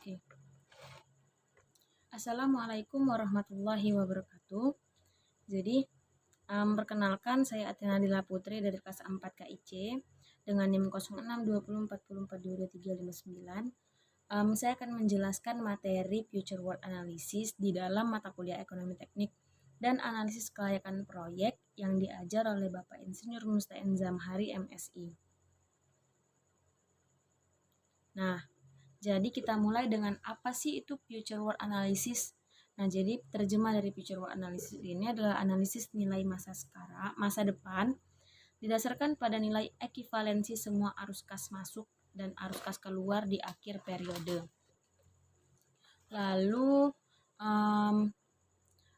Oke. Assalamualaikum warahmatullahi wabarakatuh. Jadi, perkenalkan saya Athena Dila Putri dari kelas 4 KIC dengan NIM 062040422359. Saya akan menjelaskan materi Future World Analysis di dalam mata kuliah Ekonomi Teknik dan Analisis Kelayakan Proyek yang diajar oleh Bapak Insinyur Mustain Zamhari MSI. Nah, jadi kita mulai dengan apa sih itu Future World Analysis? Nah, jadi terjemah dari Future World Analysis ini adalah analisis nilai masa depan didasarkan pada nilai ekivalensi semua arus kas masuk dan arus kas keluar di akhir periode. Lalu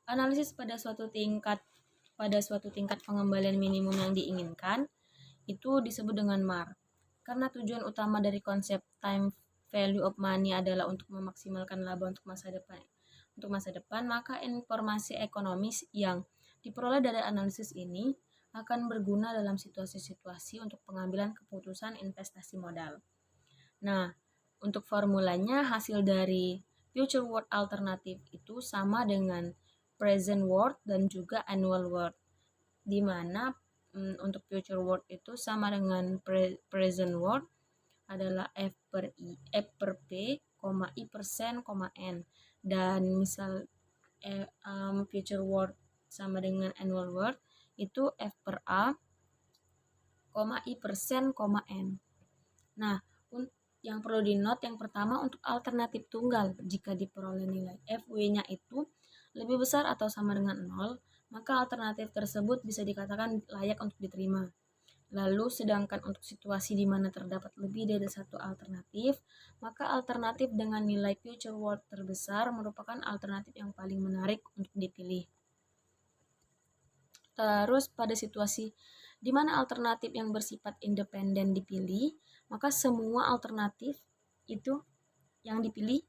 analisis pada suatu tingkat pengembalian minimum yang diinginkan itu disebut dengan MAR. Karena tujuan utama dari konsep time value of money adalah untuk memaksimalkan laba untuk masa depan, maka informasi ekonomis yang diperoleh dari analisis ini akan berguna dalam situasi-situasi untuk pengambilan keputusan investasi modal. Nah, untuk formulanya hasil dari future world alternatif itu sama dengan present world dan juga annual world, di mana untuk future world itu sama dengan present world adalah F per P, I%, N. Dan misal future world sama dengan annual world itu F per A, I%, N. Nah, yang perlu di-note yang pertama untuk alternatif tunggal, jika diperoleh nilai FW-nya itu lebih besar atau sama dengan 0, maka alternatif tersebut bisa dikatakan layak untuk diterima. Lalu sedangkan untuk situasi di mana terdapat lebih dari satu alternatif, maka alternatif dengan nilai future world terbesar merupakan alternatif yang paling menarik untuk dipilih. Terus pada situasi di mana alternatif yang bersifat independen dipilih, maka semua alternatif itu yang dipilih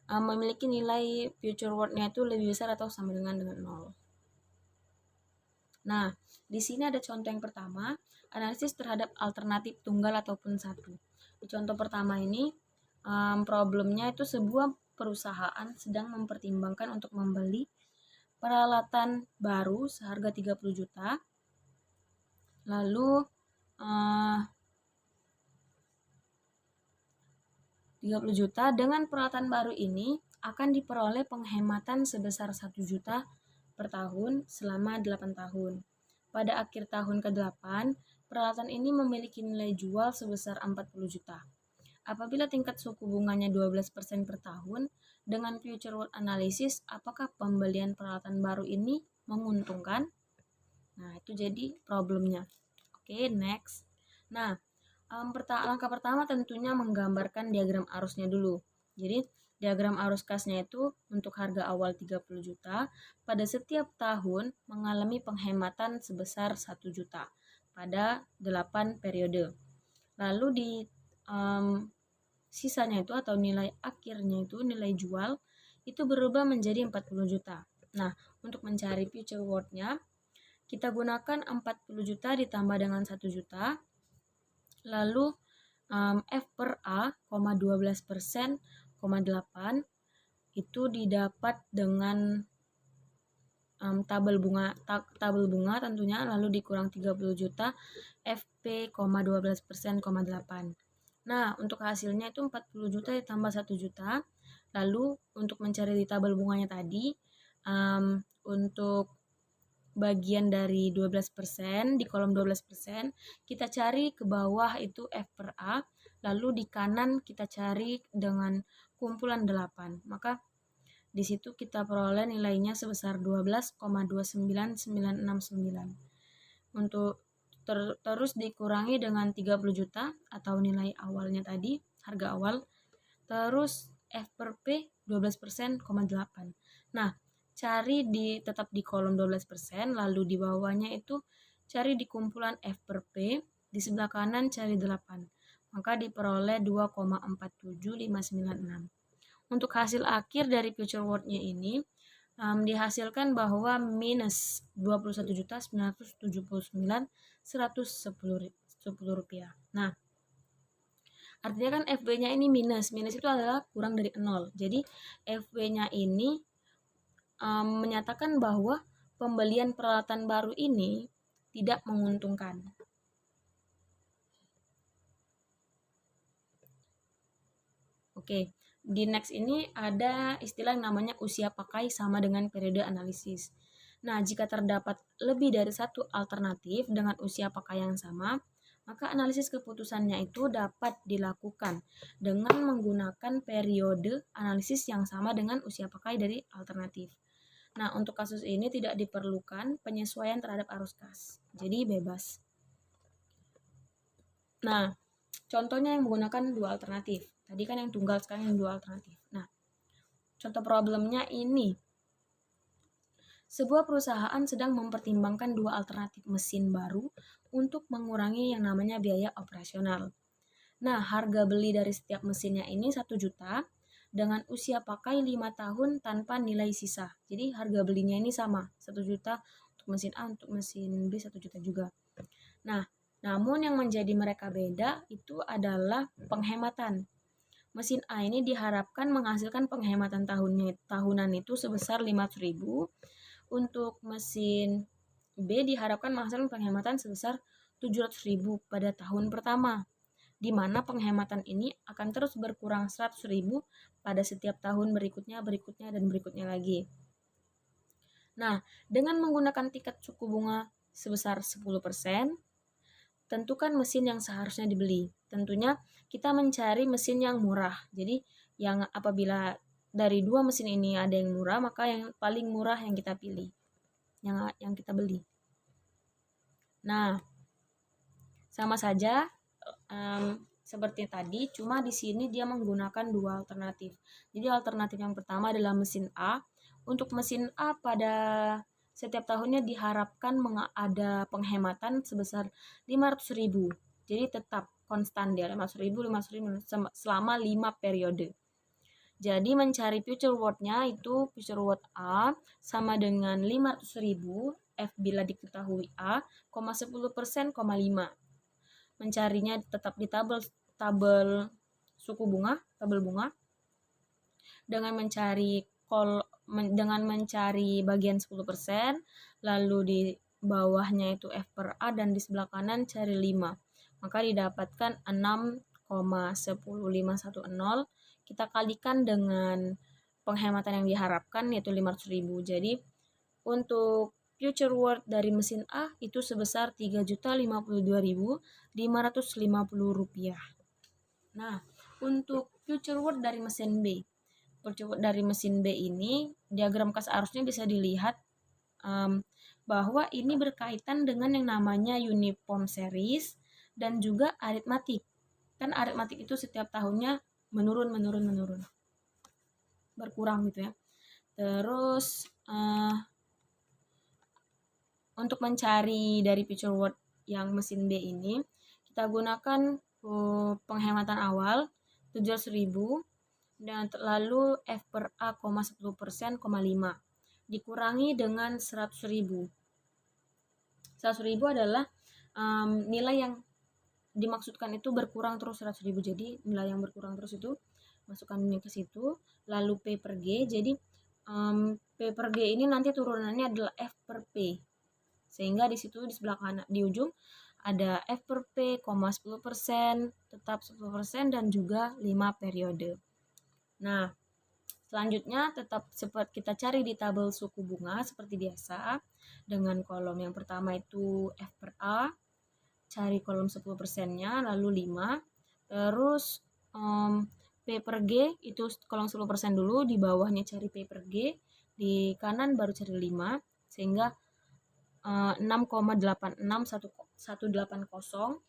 memiliki nilai future world-nya itu lebih besar atau sama dengan 0. Nah, di sini ada contoh yang pertama, analisis terhadap alternatif tunggal ataupun satu. Di contoh pertama ini, problemnya itu sebuah perusahaan sedang mempertimbangkan untuk membeli peralatan baru seharga 30 juta. Lalu 30 juta dengan peralatan baru ini akan diperoleh penghematan sebesar 1 juta per tahun selama 8 tahun. Pada akhir tahun ke-8, peralatan ini memiliki nilai jual sebesar 40 juta. Apabila tingkat suku bunganya 12% per tahun, dengan future world analysis, apakah pembelian peralatan baru ini menguntungkan? Nah, itu jadi problemnya. Oke, next. Nah, langkah pertama tentunya menggambarkan diagram arusnya dulu. Jadi, diagram arus kasnya itu untuk harga awal 30 juta, pada setiap tahun mengalami penghematan sebesar 1 juta pada 8 periode. Lalu di sisanya itu atau nilai akhirnya itu nilai jual itu berubah menjadi 40 juta. Nah, untuk mencari future world-nya kita gunakan 40 juta ditambah dengan 1 juta. Lalu F per A, 12%, 8 itu didapat dengan tabel bunga tentunya, lalu dikurang 30 juta FP, 12%, 8. Nah, untuk hasilnya itu 40 juta ditambah 1 juta. Lalu untuk mencari di tabel bunganya tadi, untuk bagian dari 12%, di kolom 12%, kita cari ke bawah itu F per A, lalu di kanan kita cari dengan kumpulan 8. Maka di situ kita peroleh nilainya sebesar 12,29969. Untuk terus dikurangi dengan 30 juta atau nilai awalnya tadi, harga awal, terus F per P 12%, 8. Nah, cari tetap di kolom 12%, lalu di bawahnya itu cari di kumpulan F per P, di sebelah kanan cari 8. Maka diperoleh 2,47596. Untuk hasil akhir dari future world-nya ini dihasilkan bahwa minus 21.979.110 rupiah. Nah, artinya kan FB-nya ini minus. Minus itu adalah kurang dari 0. Jadi FB-nya ini menyatakan bahwa pembelian peralatan baru ini tidak menguntungkan. Oke, di next ini ada istilah yang namanya usia pakai sama dengan periode analisis. Nah, jika terdapat lebih dari satu alternatif dengan usia pakai yang sama, maka analisis keputusannya itu dapat dilakukan dengan menggunakan periode analisis yang sama dengan usia pakai dari alternatif. Nah, untuk kasus ini tidak diperlukan penyesuaian terhadap arus kas, jadi bebas. Nah, contohnya yang menggunakan dua alternatif. Tadi kan yang tunggal, sekarang yang dua alternatif. Nah, contoh problemnya ini. Sebuah perusahaan sedang mempertimbangkan dua alternatif mesin baru untuk mengurangi yang namanya biaya operasional. Nah, harga beli dari setiap mesinnya ini 1 juta dengan usia pakai 5 tahun tanpa nilai sisa. Jadi harga belinya ini sama, 1 juta untuk mesin A, untuk mesin B 1 juta juga. Nah, namun yang menjadi mereka beda itu adalah penghematan. Mesin A ini diharapkan menghasilkan penghematan tahunan itu sebesar 500.000. Untuk mesin B diharapkan menghasilkan penghematan sebesar 700.000 pada tahun pertama, di mana penghematan ini akan terus berkurang 100.000 pada setiap tahun berikutnya, dan berikutnya lagi. Nah, dengan menggunakan tingkat suku bunga sebesar 10%, tentukan mesin yang seharusnya dibeli. Tentunya kita mencari mesin yang murah. Jadi, yang apabila dari dua mesin ini ada yang murah, maka yang paling murah yang kita pilih, yang kita beli. Nah, sama saja seperti tadi, cuma di sini dia menggunakan dua alternatif. Jadi alternatif yang pertama adalah mesin A. Untuk mesin A pada setiap tahunnya diharapkan ada penghematan sebesar 500.000. Jadi tetap konstan dia 500.000 selama 5 periode. Jadi mencari future worth-nya itu future worth A sama dengan 500.000 F bila diketahui A, 10%, 5. Mencarinya tetap di tabel suku bunga, tabel bunga. Dengan mencari bagian 10%, lalu di bawahnya itu F per A dan di sebelah kanan cari 5. Maka didapatkan 6,10510. Kita kalikan dengan penghematan yang diharapkan yaitu 500.000. Jadi untuk future worth dari mesin A itu sebesar Rp3.052.550. Nah, untuk future worth dari mesin B. Future worth dari mesin B ini diagram kas arusnya bisa dilihat bahwa ini berkaitan dengan yang namanya uniform series dan juga aritmatik. Kan aritmatik itu setiap tahunnya menurun, berkurang gitu ya. Terus untuk mencari dari future worth yang mesin B ini, kita gunakan penghematan awal 700.000 dan lalu F per A, 10%, 5 dikurangi dengan 100.000. 100.000 adalah nilai yang dimaksudkan itu berkurang terus 100.000. Jadi nilai yang berkurang terus itu masukkan ini ke situ, lalu P per G. Jadi P per G ini nanti turunannya adalah F per P. Sehingga di situ di sebelah kanan di ujung ada F per P, 10%, tetap 10% dan juga 5 periode. Nah, selanjutnya tetap seperti kita cari di tabel suku bunga seperti biasa dengan kolom yang pertama itu F per A, cari kolom 10%-nya lalu 5. Terus P per G itu kolom 10% dulu, di bawahnya cari P per G, di kanan baru cari 5 sehingga 6,86180.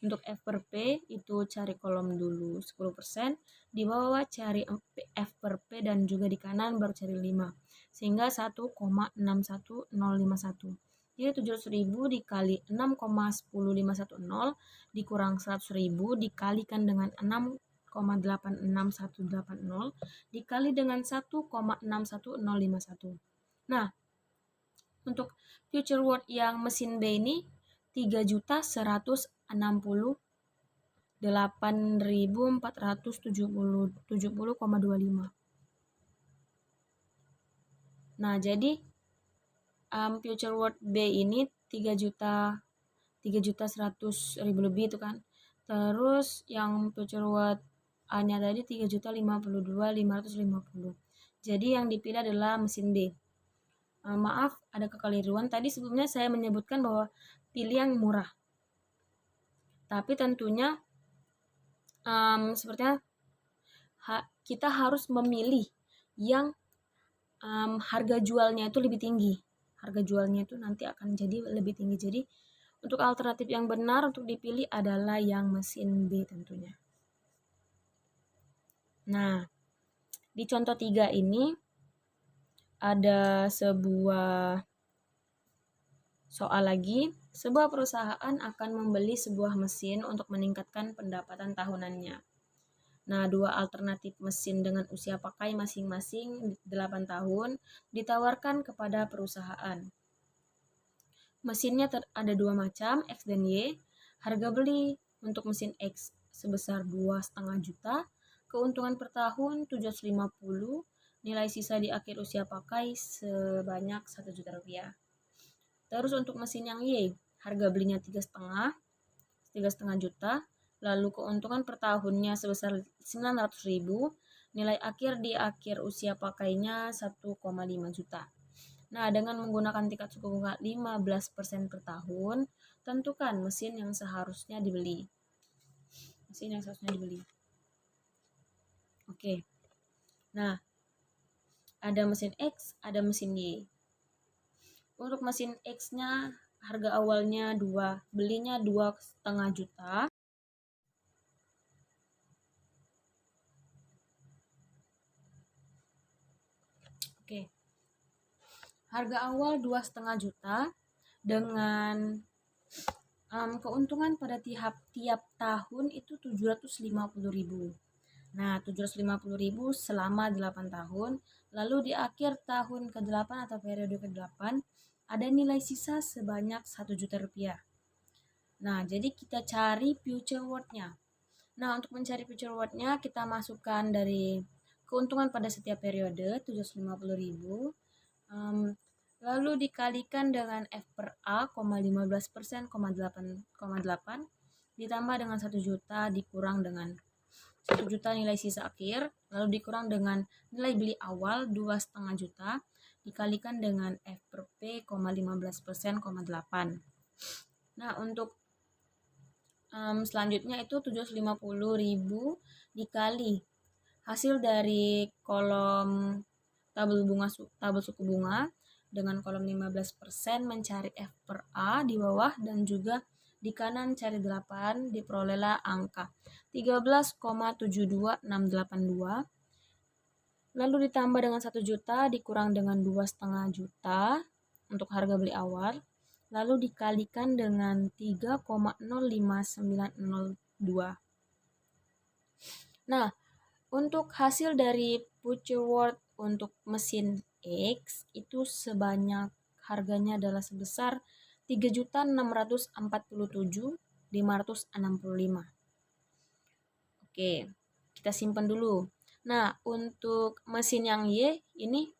Untuk F per P itu cari kolom dulu 10%, di bawah cari F per P dan juga di kanan baru cari 5 sehingga 1,61051. Jadi 700.000 dikali 6,10510 dikurang 100.000 dikalikan dengan 6,86180 dikali dengan 1,61051. Nah, untuk future worth yang mesin B ini 3.160.000 8.470,25. Nah, jadi future worth B ini 3.100.000 lebih itu kan. Terus yang future worth A-nya tadi 3.052.550. Jadi yang dipilih adalah mesin B. Maaf, ada kekeliruan. Tadi sebelumnya saya menyebutkan bahwa pilih yang murah. Tapi tentunya sepertinya kita harus memilih yang harga jualnya itu lebih tinggi. Harga jualnya itu nanti akan jadi lebih tinggi. Jadi untuk alternatif yang benar untuk dipilih adalah yang mesin B tentunya. Nah, di contoh 3 ini ada sebuah soal lagi. Sebuah perusahaan akan membeli sebuah mesin untuk meningkatkan pendapatan tahunannya. Nah, dua alternatif mesin dengan usia pakai masing-masing 8 tahun ditawarkan kepada perusahaan. Mesinnya ada dua macam, X dan Y. Harga beli untuk mesin X sebesar 2,5 juta, keuntungan per tahun 750, nilai sisa di akhir usia pakai sebanyak 1 juta rupiah. Terus untuk mesin yang Y, harga belinya 3,5 juta, lalu keuntungan per tahunnya sebesar 900.000, nilai akhir di akhir usia pakainya 1,5 juta. Nah, dengan menggunakan tingkat suku bunga 15% per tahun, tentukan mesin yang seharusnya dibeli. Oke. Nah, ada mesin X, ada mesin Y. Untuk mesin X-nya harga awalnya 2, belinya 2,5 juta. Oke. Harga awal 2,5 juta dengan keuntungan pada tiap tahun itu 750.000. Nah, 750.000 selama 8 tahun. Lalu di akhir tahun ke-8 atau periode ke-8 ada nilai sisa sebanyak 1 juta rupiah. Nah, jadi kita cari future worth-nya. Nah, untuk mencari future worth-nya kita masukkan dari keuntungan pada setiap periode 750.000. Lalu dikalikan dengan F per A, 15%, 8,8 ditambah dengan 1 juta dikurang dengan 1 juta nilai sisa akhir, lalu dikurang dengan nilai beli awal 2,5 juta dikalikan dengan F per P, 15%, 8. Nah, untuk selanjutnya itu 750.000 dikali hasil dari kolom tabel suku bunga dengan kolom 15% mencari F per A di bawah dan juga di kanan cari 8, diperolehlah angka 13,72682. Lalu ditambah dengan 1 juta dikurang dengan 2,5 juta untuk harga beli awal. Lalu dikalikan dengan 3,05902. Nah, untuk hasil dari future worth untuk mesin X itu sebanyak harganya adalah sebesar 3.647.565. Oke, kita simpan dulu. Nah, untuk mesin yang Y ini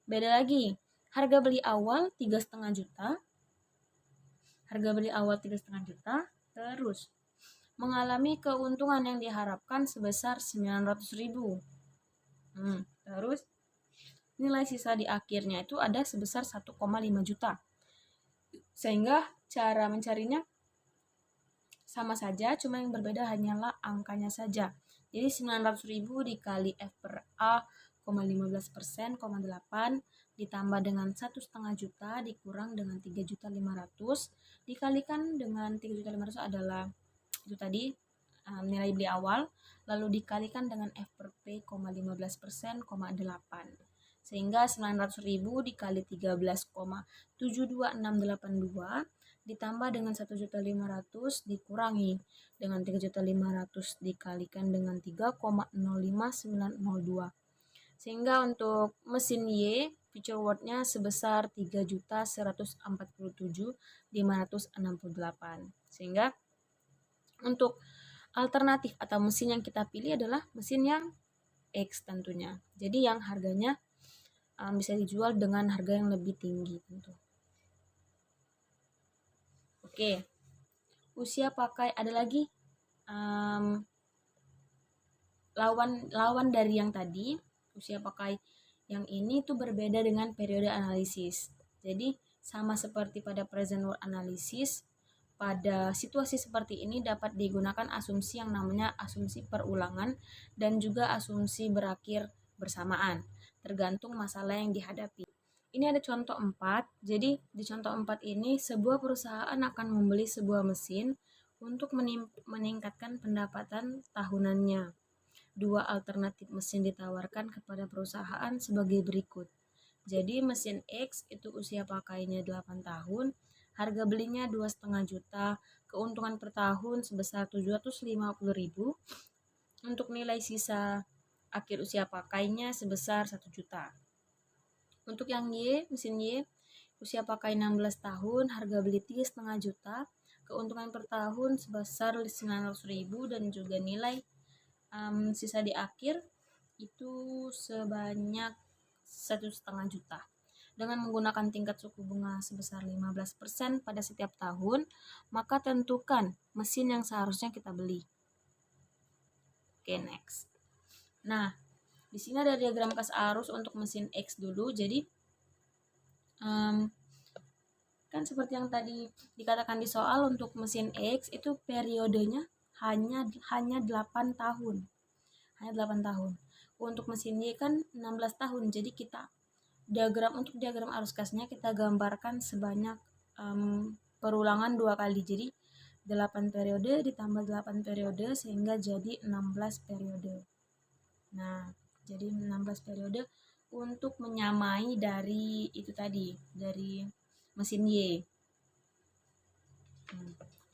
beda lagi. Harga beli awal 3,5 juta. Harga beli awal 3,5 juta. Terus mengalami keuntungan yang diharapkan sebesar 900.000. Terus nilai sisa di akhirnya itu ada sebesar 1,5 juta. Sehingga cara mencarinya sama saja, cuma yang berbeda hanyalah angkanya saja. Jadi 900.000 dikali F per A, 15%, 8 ditambah dengan 1,5 juta dikurang dengan 3.500 dikalikan dengan 3.500 adalah itu tadi nilai beli awal, lalu dikalikan dengan F per P, 15%, 8. Sehingga 900.000 dikali 13,72682 ditambah dengan 1.500 dikurangi dengan 3.500 dikalikan dengan 3,05902. Sehingga untuk mesin Y future worth-nya sebesar 3.147.568. Sehingga Untuk alternatif atau mesin yang kita pilih adalah mesin yang X tentunya. Jadi yang harganya bisa dijual dengan harga yang lebih tinggi tentu. Oke, usia pakai ada lagi lawan dari yang tadi. Usia pakai yang ini tuh berbeda dengan periode analisis. Jadi sama seperti pada present world analysis, pada situasi seperti ini dapat digunakan asumsi yang namanya asumsi perulangan dan juga asumsi berakhir bersamaan, tergantung masalah yang dihadapi. Ini ada contoh 4. Jadi di contoh 4 ini sebuah perusahaan akan membeli sebuah mesin untuk meningkatkan pendapatan tahunannya. Dua alternatif mesin ditawarkan kepada perusahaan sebagai berikut. Jadi mesin X itu usia pakainya 8 tahun, harga belinya 2,5 juta, keuntungan per tahun sebesar 750.000, untuk nilai sisa akhir usia pakainya sebesar 1 juta. Untuk yang Y, mesin Y, usia pakai 16 tahun, harga beli 3,5 juta, keuntungan per tahun sebesar 900.000 dan juga nilai sisa di akhir itu sebanyak 1,5 juta. Dengan menggunakan tingkat suku bunga sebesar 15% pada setiap tahun, maka tentukan mesin yang seharusnya kita beli. Oke, next. Nah, di sini ada diagram kas arus untuk mesin X dulu. Jadi kan seperti yang tadi dikatakan di soal, untuk mesin X itu periodenya hanya 8 tahun. Hanya 8 tahun. Untuk mesin Y kan 16 tahun. Jadi kita untuk diagram arus kasnya kita gambarkan sebanyak perulangan 2 kali. Jadi 8 periode ditambah 8 periode sehingga jadi 16 periode. Nah, jadi 16 periode untuk menyamai dari itu tadi, dari mesin Y.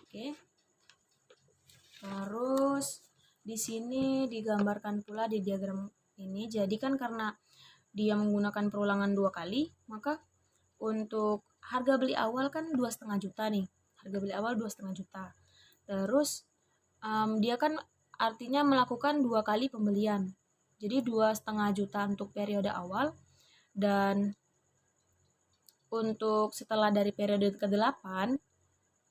Oke. Terus di sini digambarkan pula di diagram ini. Jadi kan karena dia menggunakan perulangan 2 kali, maka untuk harga beli awal kan 2,5 juta nih. Harga beli awal 2,5 juta. Terus dia kan artinya melakukan 2 kali pembelian. Jadi 2,5 juta untuk periode awal, dan untuk setelah dari periode ke-8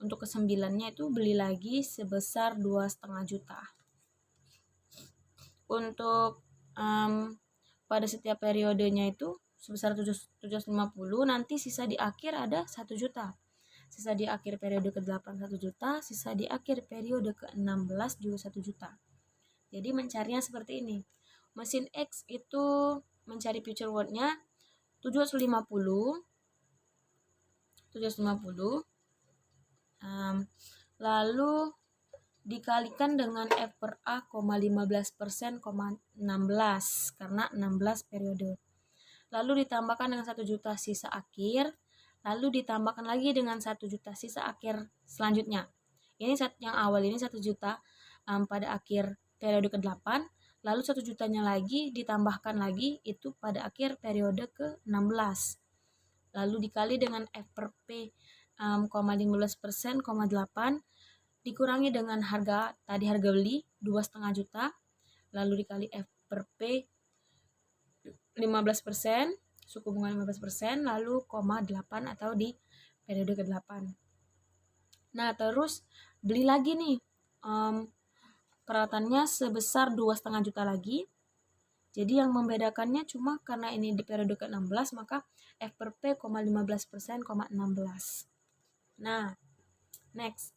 untuk ke-9-nya itu beli lagi sebesar 2,5 juta. Untuk pada setiap periodenya itu sebesar 750, nanti sisa di akhir ada 1 juta. Sisa di akhir periode ke-8 1 juta, sisa di akhir periode ke-16 juga 1 juta. Jadi mencarinya seperti ini. Mesin X itu mencari future worth-nya 750, lalu dikalikan dengan F per A, 15%, 16 karena 16 periode. Lalu ditambahkan dengan 1 juta sisa akhir, lalu ditambahkan lagi dengan 1 juta sisa akhir selanjutnya. Ini yang awal ini 1 juta pada akhir periode ke-8, lalu 1 jutanya lagi ditambahkan lagi itu pada akhir periode ke-16. Lalu dikali dengan F per P, 15%, 8, dikurangi dengan harga beli 2,5 juta, lalu dikali F per P 15%, suku bunga 15%, lalu 8 atau di periode ke-8. Nah, terus beli lagi nih peralatannya sebesar 2,5 juta lagi. Jadi yang membedakannya cuma karena ini di periode ke-16, maka F per P, 15%, 16. Nah, next.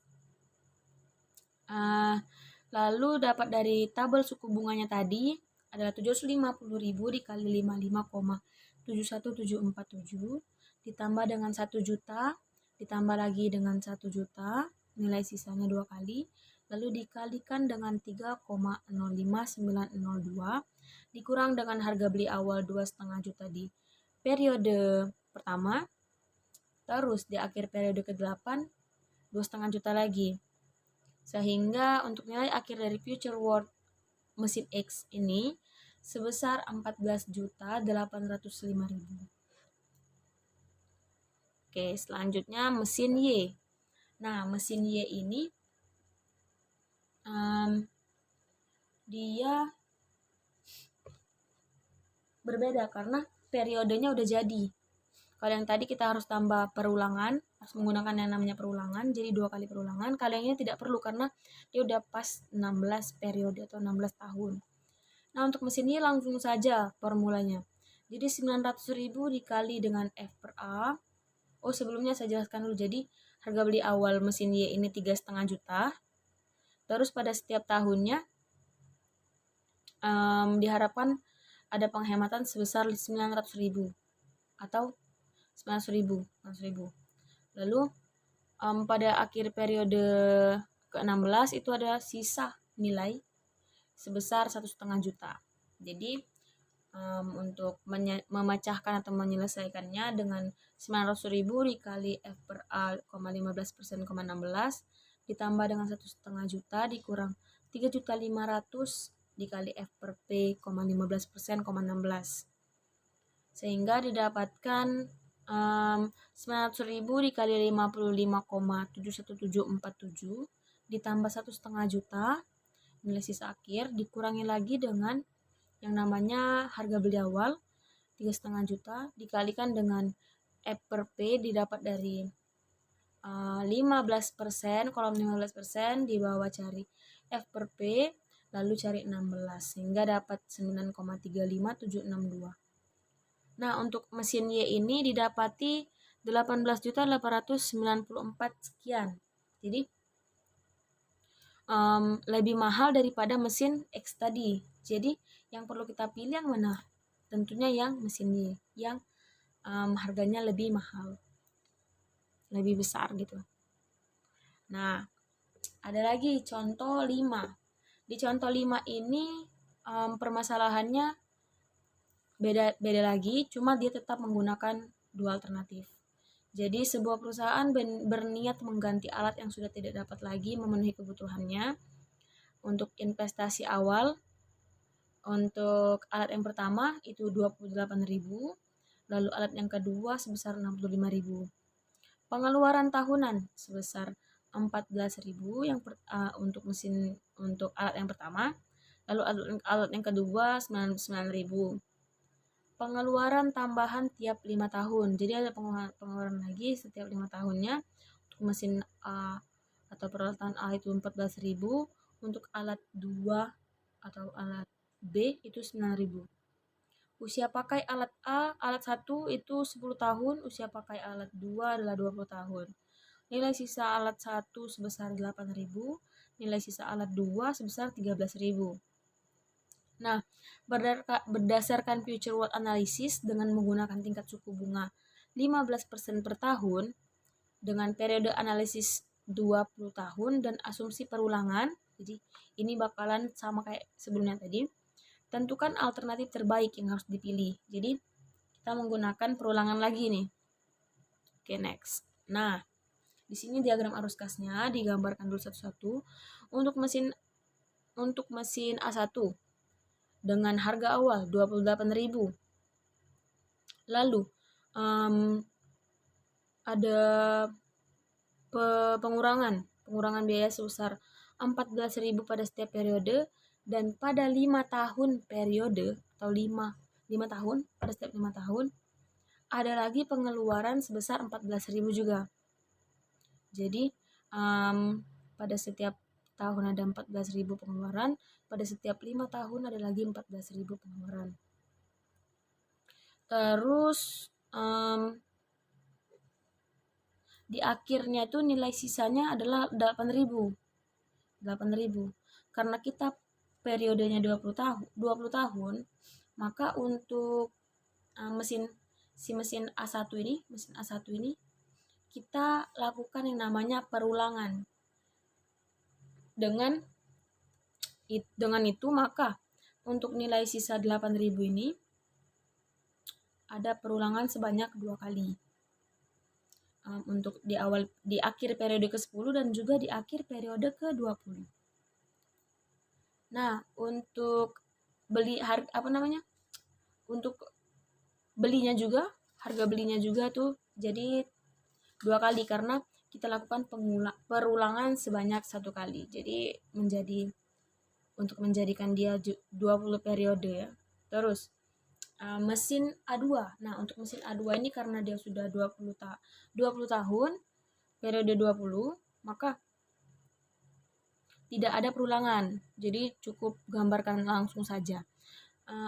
Lalu dapat dari tabel suku bunganya tadi adalah 750.000 dikali 55,71747 ditambah dengan 1 juta, ditambah lagi dengan 1 juta, nilai sisanya 2 kali, lalu dikalikan dengan 3,059902 dikurang dengan harga beli awal 2,5 juta di periode pertama, terus di akhir periode ke-8 2,5 juta lagi. Sehingga untuk nilai akhir dari future worth mesin X ini sebesar 14.805.000. Oke, selanjutnya mesin Y. Nah, mesin Y ini dia berbeda karena periodenya udah jadi. Kalau yang tadi kita harus tambah perulangan, harus menggunakan yang namanya perulangan, jadi 2 kali perulangan. Kalau yang ini tidak perlu karena dia udah pas 16 periode atau 16 tahun. Nah, untuk mesin ini langsung saja formulanya. Jadi 900.000 dikali dengan F per A. Oh, sebelumnya saya jelaskan dulu. Jadi harga beli awal mesin Y ini 3,5 juta. Terus pada setiap tahunnya diharapkan ada penghematan sebesar 900.000 atau 900.000. Lalu pada akhir periode ke-16 itu ada sisa nilai sebesar 1,5 juta. Jadi untuk memecahkan atau menyelesaikannya dengan 900.000 dikali F per A, 15% 16 ditambah dengan 1,5 juta dikurang 3.500.000 dikali F per P, 15% 16. Sehingga didapatkan 900.000 dikali 55,71747 ditambah 1,5 juta nilai sisa akhir dikurangi lagi dengan yang namanya harga beli awal 3,5 juta dikalikan dengan F per P didapat dari 15%, kolom 15% di bawah cari F per P lalu cari 16 sehingga dapat 9,35762. Nah, untuk mesin Y ini didapati 18.894 sekian. Jadi lebih mahal daripada mesin X tadi. Jadi yang perlu kita pilih yang mana? Tentunya yang mesin Y, yang harganya lebih mahal, lebih besar gitu. Nah, ada lagi contoh 5. Di contoh 5 ini permasalahannya beda lagi, cuma dia tetap menggunakan dua alternatif. Jadi sebuah perusahaan berniat mengganti alat yang sudah tidak dapat lagi memenuhi kebutuhannya untuk investasi awal. Untuk alat yang pertama itu 28.000, lalu alat yang kedua sebesar 65.000. Pengeluaran tahunan sebesar 14.000 untuk alat yang pertama, lalu alat yang kedua 9.000. Pengeluaran tambahan tiap 5 tahun. Jadi ada pengeluaran lagi setiap 5 tahunnya. Untuk mesin A atau peralatan A itu 14.000, untuk alat 2 atau alat B itu 9.000. Usia pakai alat A, alat 1 itu 10 tahun, usia pakai alat 2 adalah 20 tahun. Nilai sisa alat 1 sebesar 8.000, nilai sisa alat 2 sebesar 13.000. Nah, berdasarkan future world analysis dengan menggunakan tingkat suku bunga 15% per tahun dengan periode analisis 20 tahun dan asumsi perulangan, jadi ini bakalan sama kayak sebelumnya tadi. Tentukan alternatif terbaik yang harus dipilih. Jadi kita menggunakan perulangan lagi nih. Oke, next. Nah, di sini diagram arus kasnya digambarkan dulu satu-satu. Untuk mesin A1 dengan harga awal 28.000. Lalu ada pengurangan biaya sebesar 14.000 pada setiap periode dan pada 5 tahun periode atau 5 tahun pada setiap 5 tahun ada lagi pengeluaran sebesar 14.000 juga. Jadi pada setiap tahun ada 14.000 pengeluaran, pada setiap 5 tahun ada lagi 14.000 pengeluaran. Terus di akhirnya itu nilai sisanya adalah 8.000. Karena kita periodenya 20 tahun, maka untuk mesin A1 ini kita lakukan yang namanya perulangan. Dengan itu maka untuk nilai sisa 8.000 ini ada perulangan sebanyak 2 kali. Untuk di akhir periode ke-10 dan juga di akhir periode ke-20. Nah, untuk untuk belinya juga, harga belinya juga tuh jadi 2 kali karena kita lakukan perulangan sebanyak 1 kali. Jadi menjadi untuk menjadikan dia 20 periode ya. Terus mesin A2. Nah, untuk mesin A2 ini karena dia sudah 20 tahun, periode 20, maka tidak ada perulangan. Jadi cukup gambarkan langsung saja.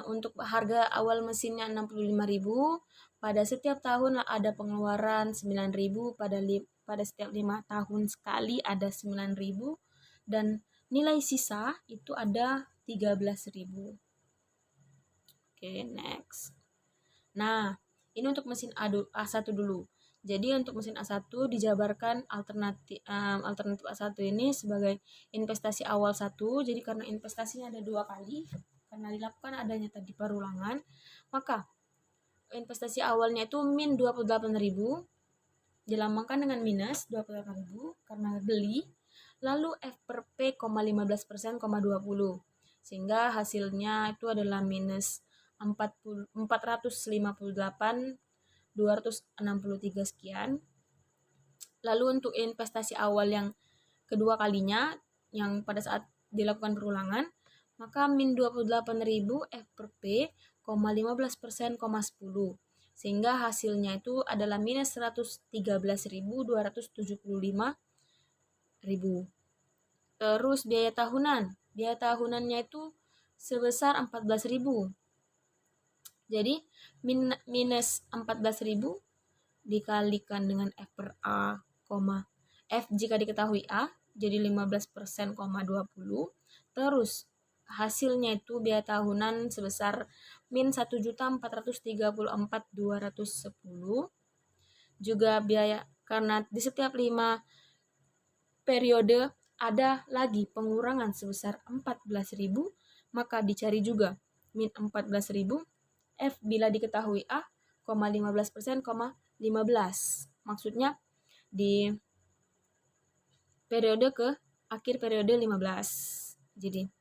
Untuk harga awal mesinnya 65.000, pada setiap tahun ada pengeluaran 9.000, pada setiap 5 tahun sekali ada 9.000, dan nilai sisa itu ada 13.000. Oke, next. Nah, ini untuk mesin A1 dulu. Jadi untuk mesin A1 dijabarkan alternatif A1 ini sebagai investasi awal 1. Jadi karena investasinya ada 2 kali, karena dilakukan adanya tadi perulangan, maka investasi awalnya itu min 28.000, dilambangkan dengan minus 28.000 karena beli, lalu F per P, 15%, 20, sehingga hasilnya itu adalah minus 458.263 sekian. Lalu untuk investasi awal yang kedua kalinya, yang pada saat dilakukan perulangan, maka min 28.000 F per P, 15%, 10, sehingga hasilnya itu adalah minus 113.275.000. Terus biaya tahunannya itu sebesar 14.000. Jadi minus 14.000 dikalikan dengan F per A, F jika diketahui A, jadi 15%, 20. Terus hasilnya itu biaya tahunan sebesar min 1.434.210. Juga biaya, karena di setiap 5 periode ada lagi pengurangan sebesar 14.000, maka dicari juga min 14.000 F bila diketahui A, 15%, 15. Maksudnya di periode ke akhir periode 15. Jadi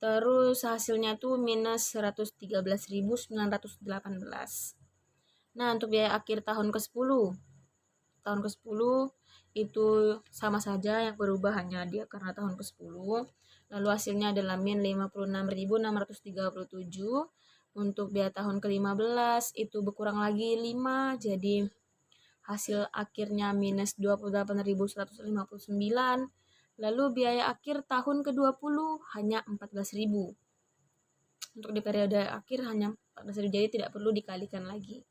terus hasilnya tuh minus 113.918. Nah, untuk biaya akhir tahun ke-10. Tahun ke-10 itu sama saja, yang berubah hanya dia karena tahun ke-10. Lalu hasilnya adalah min 56.637. Untuk biaya tahun ke-15 itu berkurang lagi 5, jadi hasil akhirnya minus 28.159. Lalu biaya akhir tahun ke-20 hanya 14.000. Untuk di periode akhir hanya 14.000, jadi tidak perlu dikalikan lagi.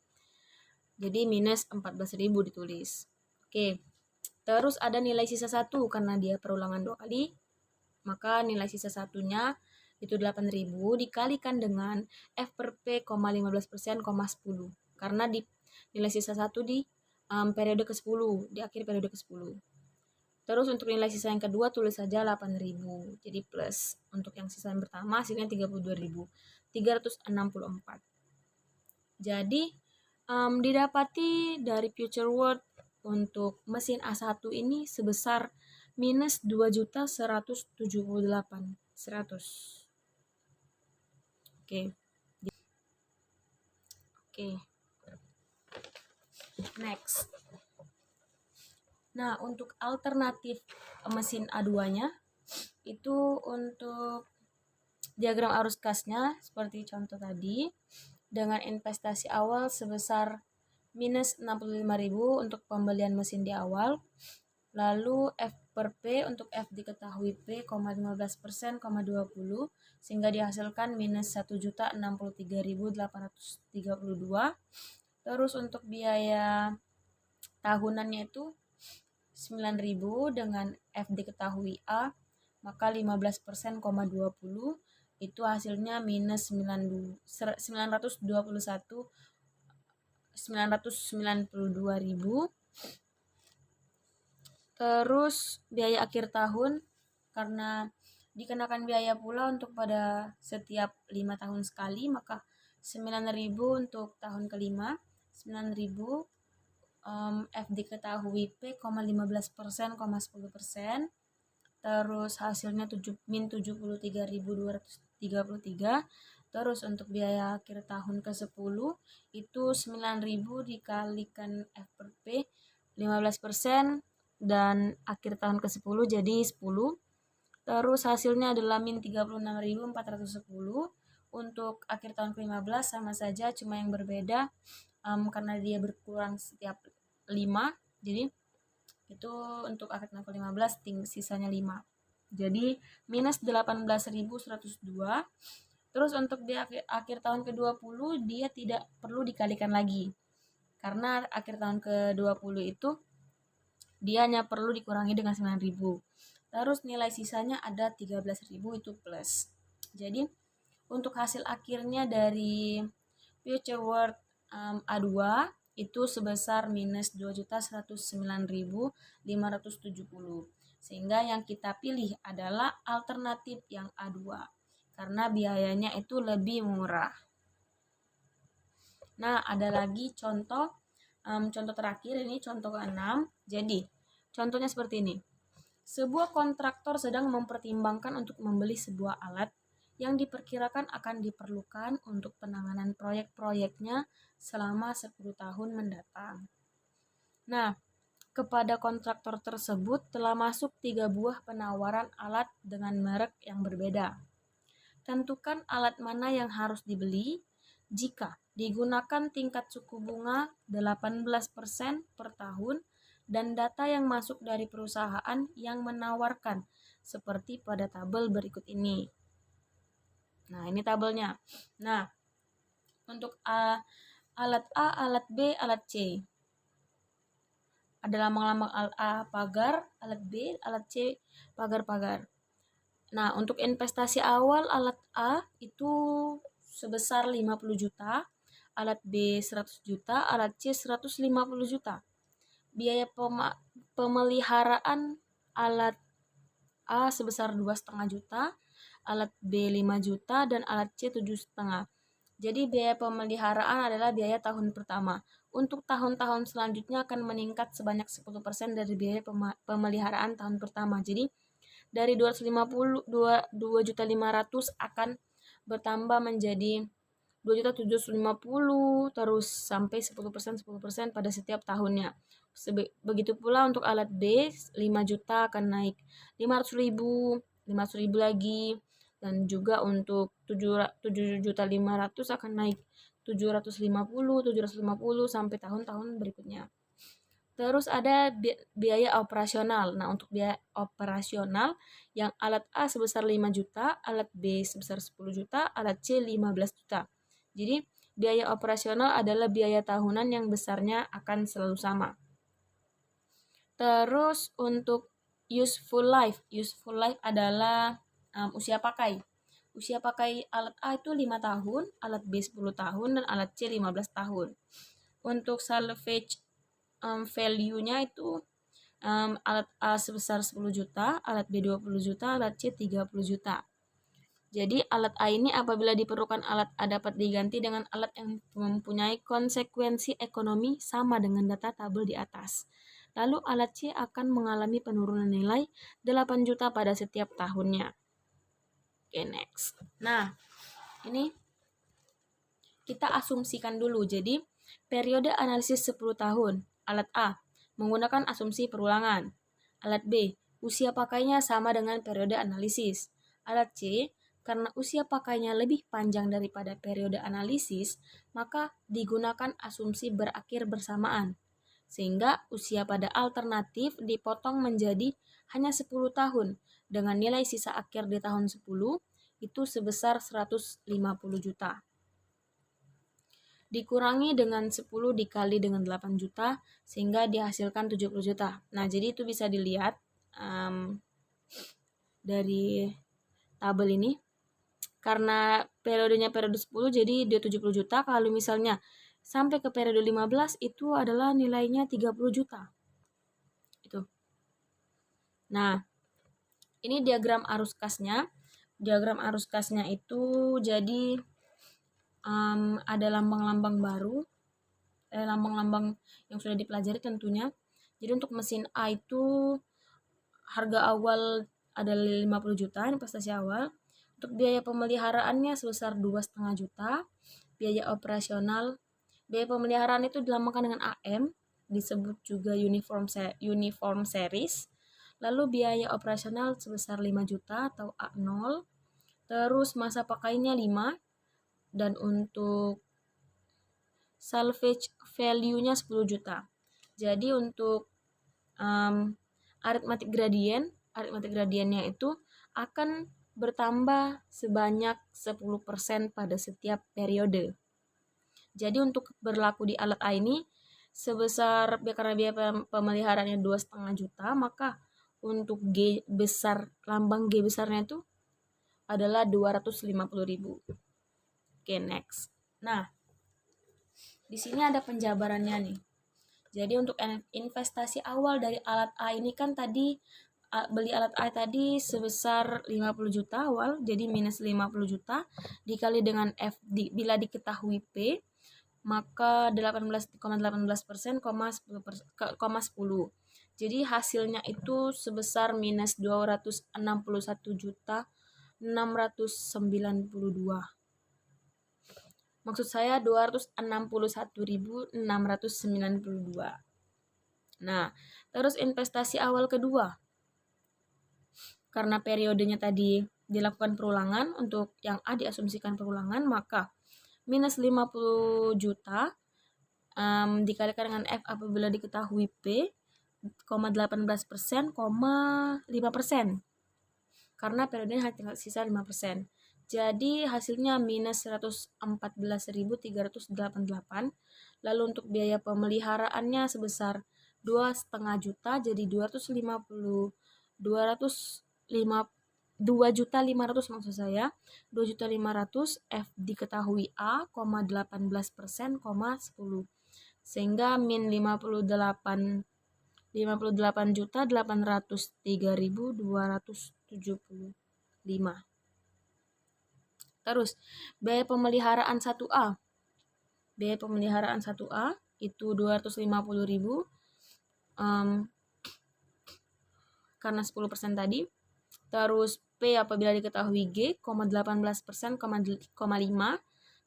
Jadi minus 14.000 ditulis. Oke. Terus ada nilai sisa 1 karena dia perulangan 2 kali. Maka nilai sisa satunya itu 8.000 dikalikan dengan F per P, 15%, 10. Karena di nilai sisa 1 di periode ke-10, di akhir periode ke-10. Terus untuk nilai sisa yang kedua tulis saja 8.000. Jadi plus. Untuk yang sisa yang pertama hasilnya 32.364. Jadi didapati dari Future World untuk mesin A1 ini sebesar minus 2.178.100. Oke. Next. Nah, untuk alternatif mesin A2-nya itu untuk diagram arus kasnya seperti contoh tadi, dengan investasi awal sebesar minus 65.000 untuk pembelian mesin di awal. Lalu F per P, untuk F diketahui P, 15%, 20, sehingga dihasilkan minus 1.063.832. Terus untuk biaya tahunannya itu 9.000 dengan F diketahui A, maka 15%, 20, itu hasilnya minus 992.000. Terus biaya akhir tahun, karena dikenakan biaya pula untuk pada setiap 5 tahun sekali, maka 9.000 untuk tahun kelima, 9.000 F diketahui P, 15%, 10%. Terus hasilnya min 73.233. Terus untuk biaya akhir tahun ke-10 itu 9.000 dikalikan F per P, 15%, dan akhir tahun ke-10 jadi 10. Terus hasilnya adalah min 36.410. Untuk akhir tahun ke-15 sama saja, cuma yang berbeda karena dia berkurang setiap 5. Jadi itu untuk akhir tahun ke-15 sisanya 5. Jadi minus 18.102. Terus untuk di akhir tahun ke-20 dia tidak perlu dikalikan lagi. Karena akhir tahun ke-20 itu dia hanya perlu dikurangi dengan 9.000. Terus nilai sisanya ada 13.000 itu plus. Jadi untuk hasil akhirnya dari Future World A2 itu sebesar minus 2.109.570. Sehingga yang kita pilih adalah alternatif yang A2 karena biayanya itu lebih murah. Nah, ada lagi contoh terakhir, ini contoh ke-6. Jadi, contohnya seperti ini. Sebuah kontraktor sedang mempertimbangkan untuk membeli sebuah alat yang diperkirakan akan diperlukan untuk penanganan proyek-proyeknya selama 10 tahun mendatang. Nah, kepada kontraktor tersebut telah masuk 3 buah penawaran alat dengan merek yang berbeda. Tentukan alat mana yang harus dibeli jika digunakan tingkat suku bunga 18% per tahun dan data yang masuk dari perusahaan yang menawarkan seperti pada tabel berikut ini. Nah, ini tabelnya. Nah, untuk alat A, alat B, alat C. Ada lambang-lambang alat A pagar, alat B, alat C pagar-pagar. Nah, untuk investasi awal alat A itu sebesar 50 juta, alat B 100 juta, alat C 150 juta. Biaya pemeliharaan alat A sebesar 2,5 juta, alat B 5 juta, dan alat C 7,5. Jadi biaya pemeliharaan adalah biaya tahun pertama. Untuk tahun-tahun selanjutnya akan meningkat sebanyak 10% dari biaya pemeliharaan tahun pertama. Jadi dari 2.500.000 akan bertambah menjadi 2.750.000 terus sampai 10% pada setiap tahunnya. Begitu pula untuk alat B 5 juta akan naik 500.000 lagi, dan juga untuk 7.500.000 akan naik 750 sampai tahun-tahun berikutnya. Terus ada biaya operasional. Nah, untuk biaya operasional yang alat A sebesar 5 juta, alat B sebesar 10 juta, alat C 15 juta. Jadi, biaya operasional adalah biaya tahunan yang besarnya akan selalu sama. Terus untuk useful life adalah usia pakai. Usia pakai alat A itu 5 tahun, alat B 10 tahun, dan alat C 15 tahun. Untuk salvage value-nya itu alat A sebesar 10 juta, alat B 20 juta, alat C 30 juta. Jadi alat A ini apabila diperlukan alat A dapat diganti dengan alat yang mempunyai konsekuensi ekonomi sama dengan data tabel di atas. Lalu alat C akan mengalami penurunan nilai 8 juta pada setiap tahunnya. Oke, next. Nah, ini kita asumsikan dulu. Jadi, periode analisis 10 tahun. Alat A, menggunakan asumsi perulangan. Alat B, usia pakainya sama dengan periode analisis. Alat C, karena usia pakainya lebih panjang daripada periode analisis, maka digunakan asumsi berakhir bersamaan. Sehingga usia pada alternatif dipotong menjadi hanya 10 tahun dengan nilai sisa akhir di tahun 10 itu sebesar 150 juta. Dikurangi dengan 10 dikali dengan 8 juta sehingga dihasilkan 70 juta. Nah, jadi itu bisa dilihat dari tabel ini. Karena periodenya periode 10 jadi dia 70 juta. Kalau misalnya sampai ke periode 15 itu adalah nilainya 30 juta. Itu. Nah, ini diagram arus kasnya. Diagram arus kasnya itu jadi ada lambang-lambang baru. Lambang-lambang yang sudah dipelajari tentunya. Jadi untuk mesin A itu harga awal adalah 50 juta investasi awal. Untuk biaya pemeliharaannya sebesar 2,5 juta. Biaya operasional, biaya pemeliharaan itu dilambangkan dengan AM, disebut juga uniform series. Lalu biaya operasional sebesar 5 juta atau A0. Terus masa pakainya 5. Dan untuk salvage value-nya 10 juta. Jadi untuk aritmatik gradiennya itu akan bertambah sebanyak 10% pada setiap periode. Jadi untuk berlaku di alat A ini sebesar karena biaya pemeliharaannya 2,5 juta, maka untuk G besar, lambang G besarnya itu adalah 250.000. Oke, next. Nah, di sini ada penjabarannya nih. Jadi untuk investasi awal dari alat A ini kan tadi beli alat A tadi sebesar 50 juta awal, jadi minus 50 juta dikali dengan F bila diketahui P, maka 18,18%, 10. Jadi hasilnya itu sebesar minus 261.692. Maksud saya 261.692. Nah, terus investasi awal kedua. Karena periodenya tadi dilakukan perulangan, untuk yang A diasumsikan perulangan, maka minus 50 juta dikalikan dengan F apabila diketahui P, 18%, 5%. Karena periodenya hanya tinggal sisa 5%. Jadi hasilnya minus 114.388. Lalu untuk biaya pemeliharaannya sebesar 2,5 juta, jadi 2.500.000 maksud saya. 2.500.000 F diketahui A, 18%, 10. Sehingga min 58.803.275. Terus biaya pemeliharaan 1A. Biaya pemeliharaan 1A itu 250.000 karena 10% tadi. Terus P apabila diketahui G, 18%, 5.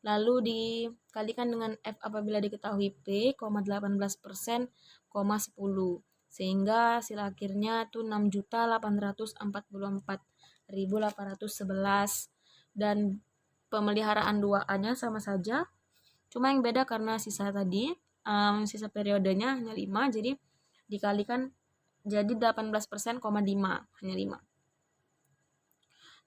Lalu dikalikan dengan F apabila diketahui P, 18%, 10. Sehingga hasil akhirnya itu 6.844.811. Dan pemeliharaan 2A-nya sama saja. Cuma yang beda karena sisa tadi, sisa periodenya hanya 5, jadi dikalikan jadi 18%, 5, hanya 5.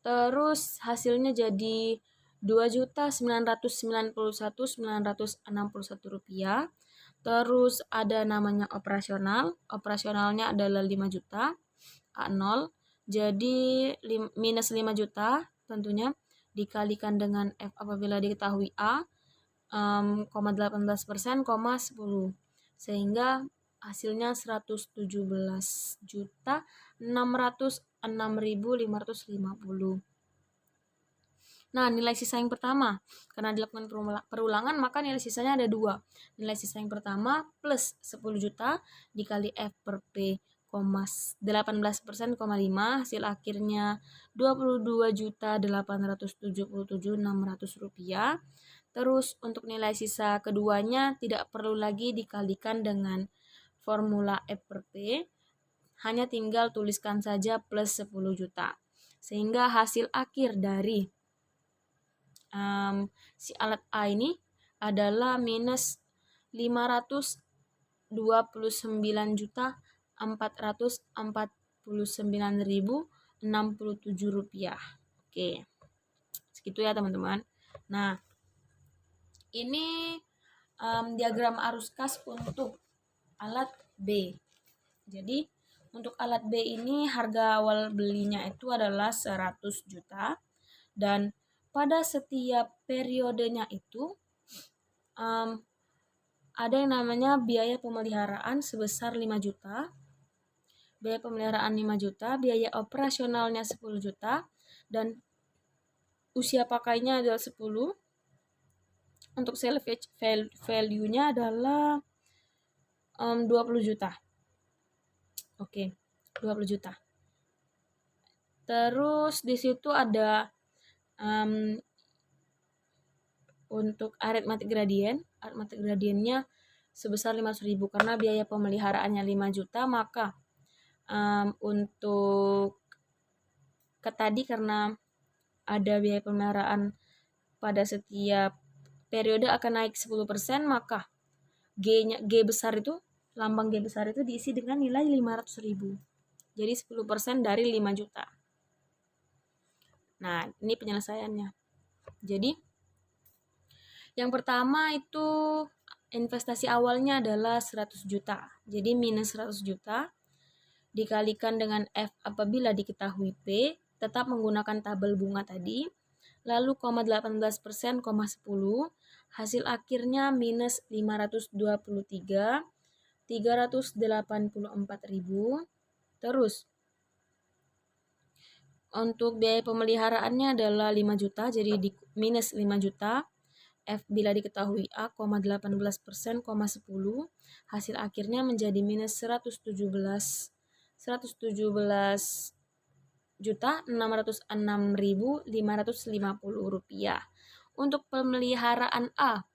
Terus hasilnya jadi 2.991.961 rupiah. Terus ada namanya operasional. Operasionalnya adalah 5 juta. A0. Jadi minus 5 juta tentunya dikalikan dengan F apabila diketahui A, 18%, 10. Sehingga hasilnya 117.606.550. Nah, nilai sisa yang pertama, karena dilakukan perulangan, maka nilai sisanya ada 2. Nilai sisa yang pertama plus 10 juta dikali F per P, 18%, 5, hasil akhirnya 22.877.600 rupiah. Terus untuk nilai sisa keduanya tidak perlu lagi dikalikan dengan formula F per P, hanya tinggal tuliskan saja plus 10 juta. Sehingga hasil akhir dari si alat A ini adalah minus 529.449.067 rupiah. Oke, segitu ya teman-teman. Nah, ini diagram arus kas untuk alat B. Jadi untuk alat B ini harga awal belinya itu adalah 100 juta. Dan pada setiap periodenya itu ada yang namanya biaya pemeliharaan sebesar 5 juta. Biaya pemeliharaan 5 juta, biaya operasionalnya 10 juta, dan usia pakainya adalah 10. Untuk salvage value-nya adalah 20 juta. Oke, 20 juta. Terus di situ ada untuk aritmatik gradiennya sebesar 500.000 karena biaya pemeliharaannya 5 juta, maka Untuk tadi karena ada biaya pemeliharaan pada setiap periode akan naik 10%, maka G besar itu, lambang G besar itu diisi dengan nilai 500.000. Jadi 10% dari 5 juta. Nah, ini penyelesaiannya. Jadi, yang pertama itu investasi awalnya adalah 100 juta. Jadi minus 100 juta dikalikan dengan F apabila diketahui P, tetap menggunakan tabel bunga tadi, lalu 18%, 10, hasil akhirnya minus 523, 384.000. Terus, untuk biaya pemeliharaannya adalah 5 juta, jadi minus 5 juta. F bila diketahui A, 18%, 10, hasil akhirnya menjadi minus 117 juta 606.550 rupiah. Untuk pemeliharaan A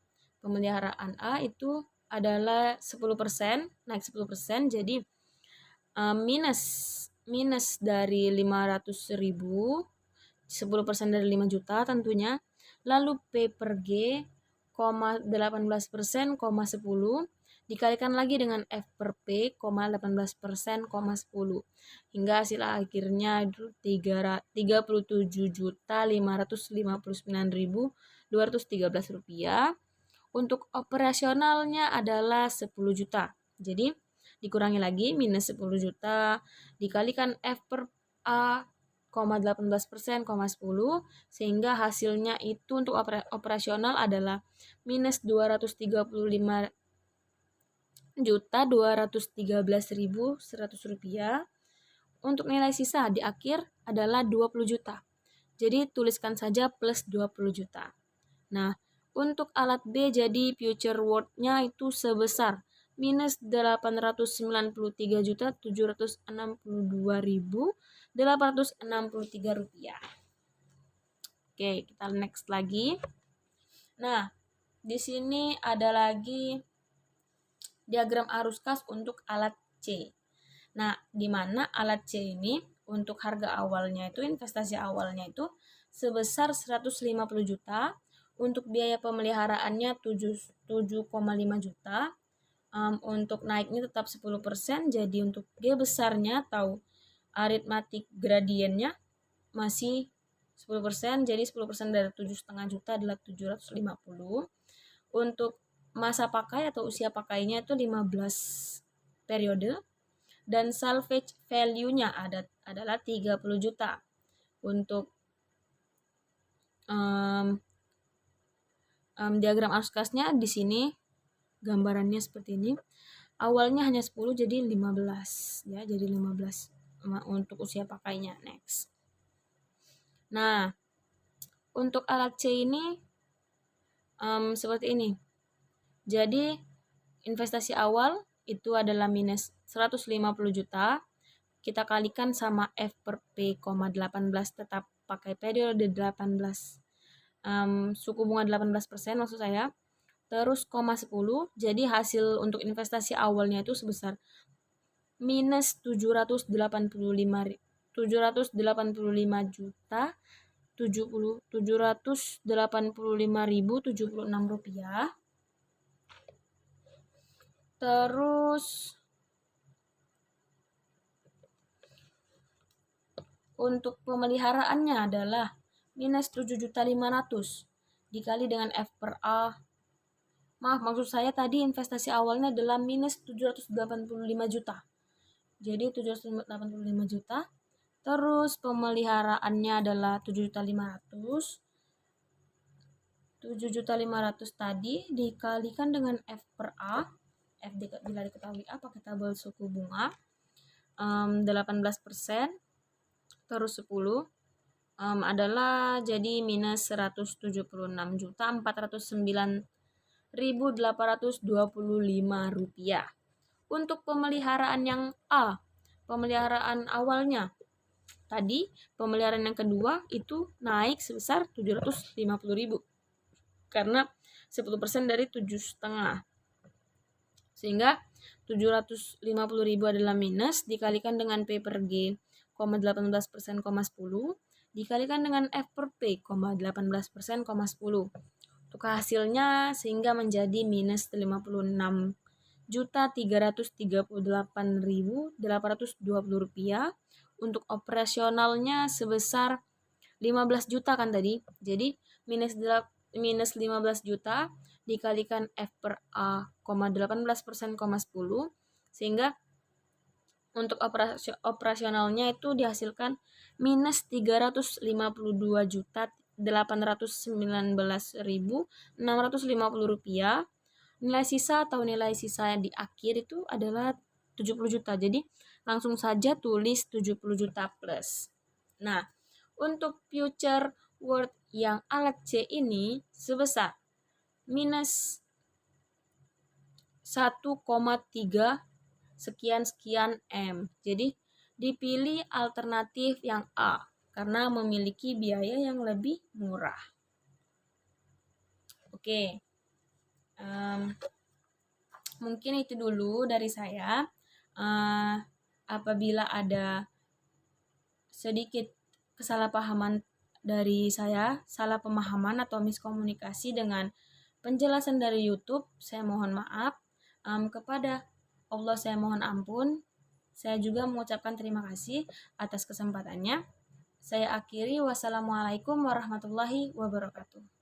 itu adalah 10%, naik 10%, jadi minus dari 500.000, 10% dari 5 juta tentunya. Lalu P per G, 18%, 10, dikalikan lagi dengan F per P, 18%, 10, hingga hasil akhirnya 37.559.213 rupiah. Untuk operasionalnya adalah 10 juta. Jadi dikurangi lagi minus 10 juta dikalikan F per A, 18%, 10, sehingga hasilnya itu untuk operasional adalah minus 235.213.100 rupiah. Untuk nilai sisa di akhir adalah 20 juta. Jadi tuliskan saja plus 20 juta. Nah, untuk alat B jadi future worth-nya itu sebesar minus 809.762.863 rupiah. Oke, kita next lagi. Nah, di sini ada lagi diagram arus kas untuk alat C. Nah, di mana alat C ini untuk harga awalnya itu, investasi awalnya itu sebesar 150 juta, untuk biaya pemeliharaannya 7,5 juta. Untuk naiknya tetap 10%, jadi untuk G besarnya atau aritmatik gradiennya masih 10%, jadi 10% dari 7,5 juta adalah 750. Untuk masa pakai atau usia pakainya itu 15 periode, dan salvage value-nya adalah 30 juta. Untuk diagram arus kasnya di sini gambarannya seperti ini. Awalnya hanya 10 jadi 15 ya, jadi 15 untuk usia pakainya. Next. Nah, untuk alat C ini seperti ini. Jadi investasi awal itu adalah minus 150 juta. Kita kalikan sama F per P, 18, tetap pakai periode 18. Suku bunga 18% maksud saya. Terus 10, jadi hasil untuk investasi awalnya itu sebesar minus 785 juta 785.076 rupiah. Terus untuk pemeliharaannya adalah minus 7.500 dikali dengan F per A. Maksud saya tadi investasi awalnya adalah minus 785 juta. Jadi 785 juta. Terus pemeliharaannya adalah 7.500. 7.500 tadi dikalikan dengan F per A. F bila diketahui A pakai tabel suku bunga. 18%. Terus 10. Adalah jadi minus 176.409.825 rupiah. Untuk pemeliharaan yang A, pemeliharaan awalnya tadi, pemeliharaan yang kedua itu naik sebesar 750.000 karena 10% dari 7,5, sehingga 750.000 adalah minus, dikalikan dengan P per G, 18%, 10, dikalikan dengan F per P, 18%, 10. Untuk hasilnya sehingga menjadi minus 56.338.820 rupiah. Untuk operasionalnya sebesar 15 juta kan tadi. Jadi minus 15 juta dikalikan F per A, 18%, 10, sehingga untuk operasionalnya itu dihasilkan minus 352.819.650 rupiah. Nilai sisa atau nilai sisa yang di akhir itu adalah 70 juta. Jadi langsung saja tulis 70 juta plus. Nah, untuk future word yang alat C ini sebesar minus 1,3 sekian M. Jadi dipilih alternatif yang A karena memiliki biaya yang lebih murah. Oke. Mungkin itu dulu dari saya. Apabila ada sedikit kesalahpahaman dari saya, salah pemahaman atau miskomunikasi dengan penjelasan dari YouTube, saya mohon maaf. Kepada Allah saya mohon ampun. Saya juga mengucapkan terima kasih atas kesempatannya. Saya akhiri, wassalamualaikum warahmatullahi wabarakatuh.